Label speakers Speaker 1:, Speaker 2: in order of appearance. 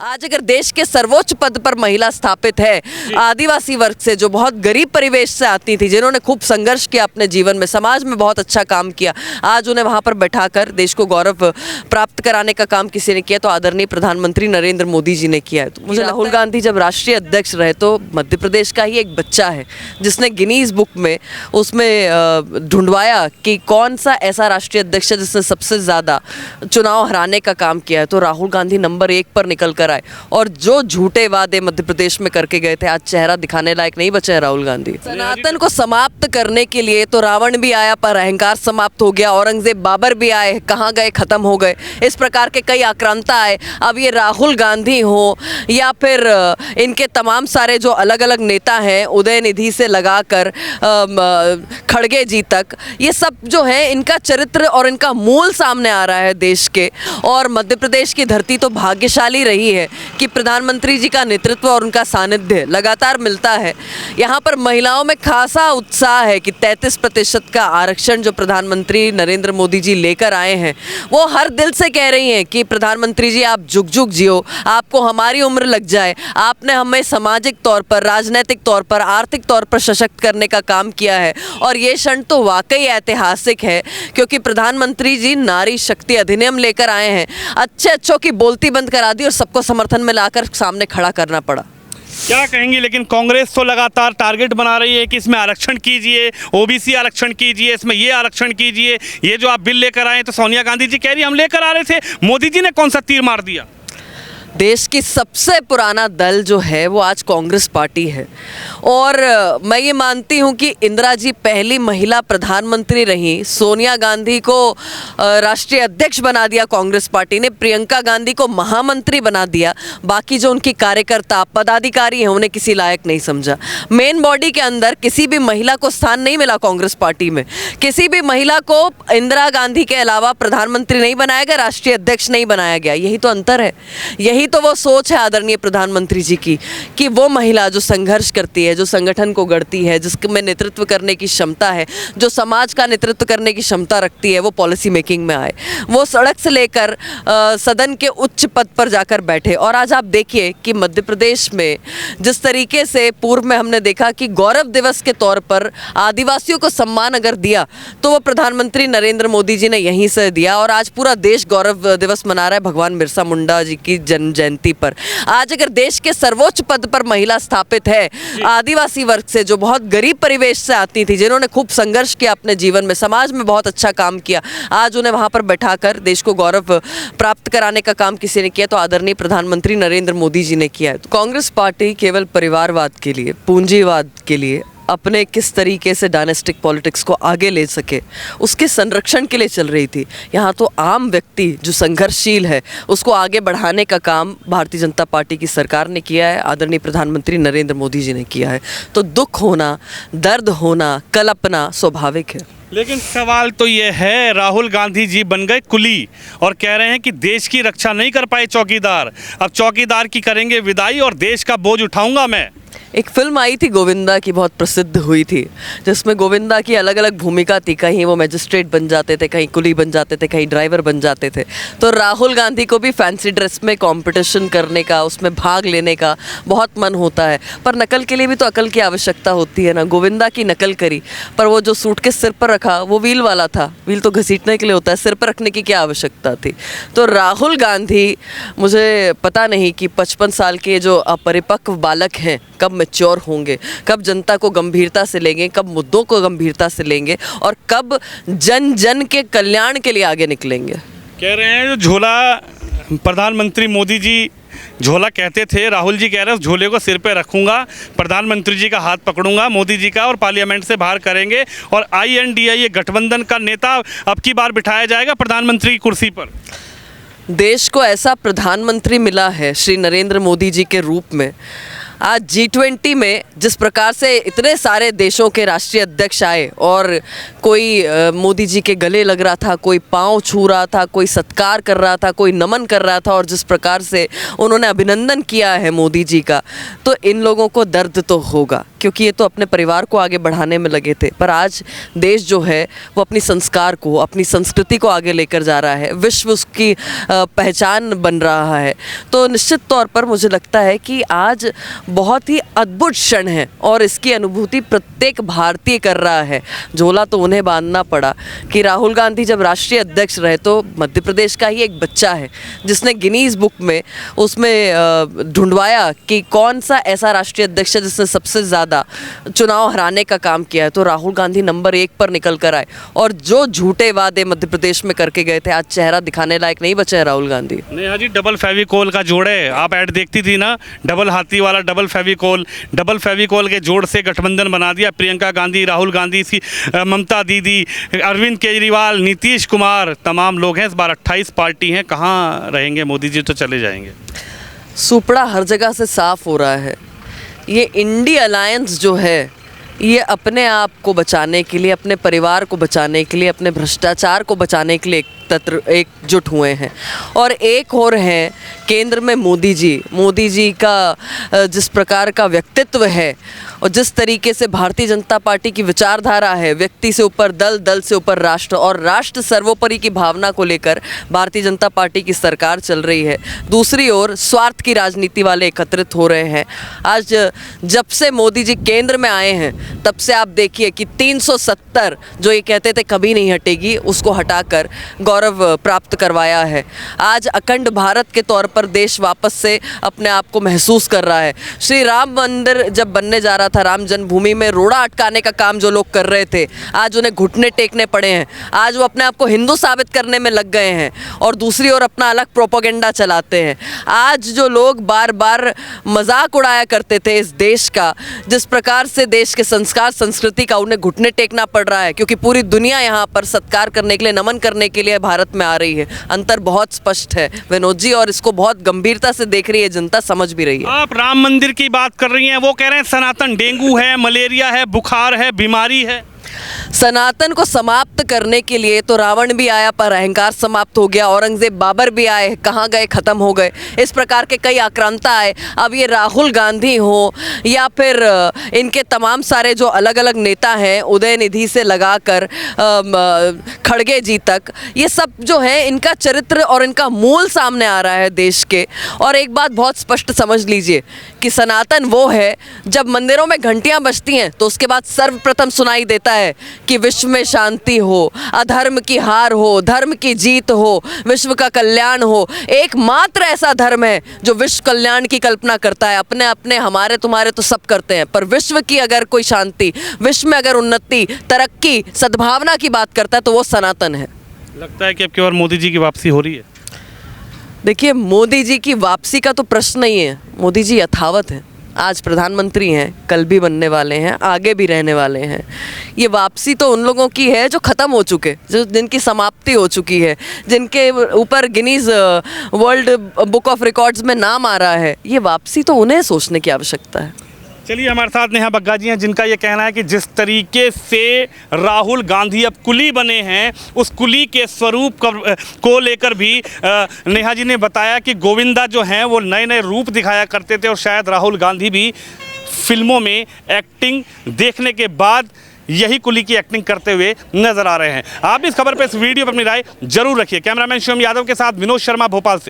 Speaker 1: आज अगर देश के सर्वोच्च पद पर महिला स्थापित है, आदिवासी वर्ग से, जो बहुत गरीब परिवेश से आती थी, जिन्होंने खूब संघर्ष किया अपने जीवन में, समाज में बहुत अच्छा काम किया, आज उन्हें वहां पर बैठाकर देश को गौरव प्राप्त कराने का काम किसी ने किया तो आदरणीय प्रधानमंत्री नरेंद्र मोदी जी ने किया है। तो मुझे राहुल गांधी जब राष्ट्रीय अध्यक्ष रहे तो मध्य प्रदेश का ही एक बच्चा है जिसने गिनीज बुक में उसमें ढूंढवाया कि कौन सा ऐसा राष्ट्रीय अध्यक्ष है जिसने सबसे ज़्यादा चुनाव हराने का काम किया है, तो राहुल गांधी नंबर 1 पर निकल कर आए। और जो झूठे वादे मध्य प्रदेश में करके गए थे, आज चेहरा दिखाने लायक नहीं बचे हैं राहुल गांधी। सनातन को समाप्त करने के लिए तो रावण भी आया पर अहंकार समाप्त हो गया, औरंगजेब बाबर भी आए, कहाँ गए, खत्म हो गए, इस प्रकार के कई आक्रांता आए। अब ये राहुल गांधी हो या फिर इनके तमाम सारे जो अलग अलग नेता हैं, उदयनिधि से लगाकर खड़गे जी तक, ये सब जो है इनका चरित्र और इनका मूल सामने आ रहा है देश के। और मध्य प्रदेश की धरती तो भाग्यशाली रही है कि प्रधानमंत्री जी का नेतृत्व और उनका सानिध्य लगातार मिलता है। यहाँ पर महिलाओं में खासा उत्साह है कि 33% का आरक्षण जो प्रधानमंत्री नरेंद्र मोदी जी लेकर आए हैं, वो हर दिल से कह रही हैं कि प्रधानमंत्री जी आप जुग जुग जियो, आपको हमारी उम्र लग जाए, आपने हमें सामाजिक तौर पर, राजनीतिक तौर पर, आर्थिक तौर पर सशक्त करने का काम किया है। और ये क्षण तो वाकई ऐतिहासिक है क्योंकि प्रधानमंत्री जी नारी शक्ति अधिनियम लेकर आए हैं, अच्छों की बोलती बंद करा दी और सबको समर्थन में लाकर सामने खड़ा करना पड़ा।
Speaker 2: क्या कहेंगी, लेकिन कांग्रेस तो लगातार टारगेट बना रही है कि इसमें आरक्षण कीजिए, ओबीसी आरक्षण कीजिए, इसमें ये आरक्षण कीजिए, ये जो आप बिल लेकर आए तो सोनिया गांधी जी कह रही हम लेकर आ रहे थे, मोदी जी ने कौन सा तीर मार दिया।
Speaker 1: देश की सबसे पुराना दल जो है वो आज कांग्रेस पार्टी है। और मैं ये मानती हूँ कि इंदिरा जी पहली महिला प्रधानमंत्री रही, सोनिया गांधी को राष्ट्रीय अध्यक्ष बना दिया कांग्रेस पार्टी ने, प्रियंका गांधी को महामंत्री बना दिया, बाकी जो उनकी कार्यकर्ता पदाधिकारी हैं उन्हें किसी लायक नहीं समझा। मेन बॉडी के अंदर किसी भी महिला को स्थान नहीं मिला कांग्रेस पार्टी में, किसी भी महिला को इंदिरा गांधी के अलावा प्रधानमंत्री नहीं बनाया गया, राष्ट्रीय अध्यक्ष नहीं बनाया गया। यही तो अंतर है, यही तो वो सोच है आदरणीय प्रधानमंत्री जी की कि वो महिला जो संघर्ष करती है, जो संगठन को गढ़ती है, जिसमें नेतृत्व करने की क्षमता है, जो समाज का नेतृत्व करने की क्षमता रखती है, वो पॉलिसी मेकिंग में आए, वो सड़क से लेकर सदन के उच्च पद पर जाकर बैठे। और आज आप देखिए कि मध्य प्रदेश में जिस तरीके से पूर्व में हमने देखा कि गौरव दिवस के तौर पर आदिवासियों को सम्मान अगर दिया तो वो प्रधानमंत्री नरेंद्र मोदी जी ने यहीं से दिया। और आज पूरा देश गौरव दिवस मना रहा है भगवान बिरसा मुंडा जी की जयंती पर। आज अगर देश के सर्वोच्च पद पर महिला स्थापित है, आदिवासी वर्ग से, जो बहुत गरीब परिवेश से आती थी, जिन्होंने खूब संघर्ष किया अपने जीवन में, समाज में बहुत अच्छा काम किया, आज उन्हें वहां पर बैठाकर देश को गौरव प्राप्त कराने का काम किसी ने किया तो आदरणीय प्रधानमंत्री नरेंद्र मोदी जी ने किया है। तो कांग्रेस पार्टी केवल परिवारवाद के लिए, पूंजीवाद के लिए, अपने किस तरीके से डायनेस्टिक पॉलिटिक्स को आगे ले सके उसके संरक्षण के लिए चल रही थी। यहाँ तो आम व्यक्ति जो संघर्षशील है उसको आगे बढ़ाने का काम भारतीय जनता पार्टी की सरकार ने किया है, आदरणीय प्रधानमंत्री नरेंद्र मोदी जी ने किया है। तो दुख होना, दर्द होना, कल्पना स्वाभाविक है।
Speaker 2: लेकिन सवाल तो ये है, राहुल गांधी जी बन गए कुली और कह रहे हैं कि देश की रक्षा नहीं कर पाए चौकीदार, अब चौकीदार की करेंगे विदाई और देश का बोझ उठाऊंगा मैं।
Speaker 1: एक फिल्म आई थी गोविंदा की, बहुत प्रसिद्ध हुई थी, जिसमें गोविंदा की अलग अलग भूमिका थी, कहीं वो मैजिस्ट्रेट बन जाते थे, कहीं कुली बन जाते थे, कहीं ड्राइवर बन जाते थे। तो राहुल गांधी को भी फैंसी ड्रेस में कंपटीशन करने का, उसमें भाग लेने का बहुत मन होता है, पर नकल के लिए भी तो अकल की आवश्यकता होती है ना। गोविंदा की नकल करी पर वो जो सूटकेस सिर पर रखा वो व्हील वाला था, व्हील तो घसीटने के लिए होता है, सिर पर रखने की क्या आवश्यकता थी। तो राहुल गांधी, मुझे पता नहीं कि 55 साल के जो अपरिपक्व बालक हैं कब मैच्योर होंगे, कब जनता को गंभीरता से लेंगे, कब मुद्दों को गंभीरता से लेंगे और कब जन जन के कल्याण के लिए आगे निकलेंगे।
Speaker 2: कह रहे हैं जो झोला प्रधानमंत्री मोदी जी झोला कहते थे, राहुल जी कह रहे हैं उस झोले को सिर पे रखूंगा, प्रधानमंत्री जी का हाथ पकड़ूंगा मोदी जी का और पार्लियामेंट से बाहर करेंगे और INDA गठबंधन का नेता अब की बार बिठाया जाएगा प्रधानमंत्री की कुर्सी पर।
Speaker 1: देश को ऐसा प्रधानमंत्री मिला है श्री नरेंद्र मोदी जी के रूप में। आज G20 में जिस प्रकार से इतने सारे देशों के राष्ट्रीय अध्यक्ष आए और कोई मोदी जी के गले लग रहा था, कोई पांव छू रहा था, कोई सत्कार कर रहा था, कोई नमन कर रहा था, और जिस प्रकार से उन्होंने अभिनंदन किया है मोदी जी का, तो इन लोगों को दर्द तो होगा। क्योंकि ये तो अपने परिवार को आगे बढ़ाने में लगे थे, पर आज देश जो है वो अपनी संस्कार को, अपनी संस्कृति को आगे लेकर जा रहा है, विश्व उसकी पहचान बन रहा है। तो निश्चित तौर पर मुझे लगता है कि आज बहुत ही अद्भुत क्षण है और इसकी अनुभूति प्रत्येक भारतीय कर रहा है। झोला तो उन्हें बांधना पड़ा कि राहुल गांधी जब राष्ट्रीय अध्यक्ष रहे तो मध्य प्रदेश का ही एक बच्चा है जिसने गिनीज बुक में उसमें ढूंढवाया कि कौन सा ऐसा राष्ट्रीय अध्यक्ष है जिसने सबसे ज़्यादा चुनाव हराने का काम किया है। तो राहुल गांधी नंबर 1 पर निकल कर आए और जो झूठे वादे मध्य प्रदेश में करके गए थे, आज चेहरा दिखाने लायक नहीं बचे हैं राहुल गांधी।
Speaker 2: नेहा जी, डबल फेविकोल का जोड़ है, आप ऐड देखती थी ना, डबल हाथी वाला डबल फेविकोल के जोड़ से गठबंधन बना दिया। प्रियंका गांधी, राहुल गांधी, ममता दीदी, अरविंद केजरीवाल, नीतीश कुमार, तमाम लोग हैं। इस बार 28 पार्टी हैं। कहाँ रहेंगे मोदी जी? तो चले जाएंगे।
Speaker 1: सुपड़ा हर जगह से साफ हो रहा है। ये इंडी अलायंस जो है ये अपने आप को बचाने के लिए, अपने परिवार को बचाने के लिए, अपने भ्रष्टाचार को बचाने के लिए एकजुट हुए हैं। और एक और हैं केंद्र में मोदी जी का जिस प्रकार का व्यक्तित्व है और जिस तरीके से भारतीय जनता पार्टी की विचारधारा है, व्यक्ति से ऊपर दल, दल से ऊपर राष्ट्र और राष्ट्र सर्वोपरि की भावना को लेकर भारतीय जनता पार्टी की सरकार चल रही है। दूसरी ओर स्वार्थ की राजनीति वाले एकत्रित हो रहे हैं। आज जब से मोदी जी केंद्र में आए हैं तब से आप देखिए कि 370 जो ये कहते थे कभी नहीं हटेगी, उसको हटाकर गौरव प्राप्त करवाया है। आज अखंड भारत के तौर पर देश वापस से अपने आप को महसूस कर रहा है। श्री राम मंदिर जब बनने जा रहा था, राम जन्मभूमि में रोड़ा अटकाने का काम जो लोग कर रहे थे, आज उन्हें घुटने टेकने पड़े हैं। आज वो अपने आप को हिंदू साबित करने में लग गए हैं और दूसरी ओर अपना अलग प्रोपेगेंडा चलाते हैं। आज जो लोग बार बार मजाक उड़ाया करते थे इस देश का, जिस प्रकार से देश के संस्कार संस्कृति का उन्हें घुटने टेकना पड़ रहा है, क्योंकि पूरी दुनिया यहाँ पर सत्कार करने के लिए, नमन करने के लिए भारत में आ रही है। अंतर बहुत स्पष्ट है विनोद जी, और इसको बहुत गंभीरता से देख रही है जनता, समझ भी रही है।
Speaker 2: आप राम मंदिर की बात कर रही हैं, वो कह रहे हैं सनातन डेंगू है, मलेरिया है, बुखार है, बीमारी है।
Speaker 1: सनातन को समाप्त करने के लिए तो रावण भी आया पर अहंकार समाप्त हो गया, औरंगजेब बाबर भी आए, कहाँ गए, खत्म हो गए। इस प्रकार के कई आक्रांता आए। अब ये राहुल गांधी हो या फिर इनके तमाम सारे जो अलग अलग नेता हैं, उदयनिधि से लगाकर खड़गे जी तक, ये सब जो है इनका चरित्र और इनका मूल सामने आ रहा है देश के। और एक बात बहुत स्पष्ट समझ लीजिए कि सनातन वो है जब मंदिरों में घंटियां बजती हैं तो उसके बाद सर्वप्रथम सुनाई देता है कि विश्व में शांति हो, अधर्म की हार हो, धर्म की जीत हो, विश्व का कल्याण हो। एकमात्र ऐसा धर्म है जो विश्व कल्याण की कल्पना करता है। अपने अपने हमारे तुम्हारे तो सब करते हैं, पर विश्व की अगर कोई शांति, विश्व में अगर उन्नति, तरक्की, सद्भावना की बात करता है तो वो सनातन है।
Speaker 2: लगता है कि अब की बार मोदी जी की वापसी हो रही है।
Speaker 1: देखिए, मोदी जी की वापसी का तो प्रश्न नहीं है। मोदी जी यथावत हैं, आज प्रधानमंत्री हैं, कल भी बनने वाले हैं, आगे भी रहने वाले हैं। ये वापसी तो उन लोगों की है जो ख़त्म हो चुके, जो जिनकी समाप्ति हो चुकी है, जिनके ऊपर Guinness world book of records में नाम आ रहा है। ये वापसी तो उन्हें सोचने की आवश्यकता है।
Speaker 2: चलिए, हमारे साथ नेहा बग्गा जी हैं, जिनका ये कहना है कि जिस तरीके से राहुल गांधी अब कुली बने हैं, उस कुली के स्वरूप को लेकर भी नेहा जी ने बताया कि गोविंदा जो हैं वो नए नए रूप दिखाया करते थे और शायद राहुल गांधी भी फिल्मों में एक्टिंग देखने के बाद यही कुली की एक्टिंग करते हुए नजर आ रहे हैं। आप इस खबर पर, इस वीडियो पर अपनी राय जरूर रखिए। कैमरामैन शिवम यादव के साथ विनोद शर्मा, भोपाल से।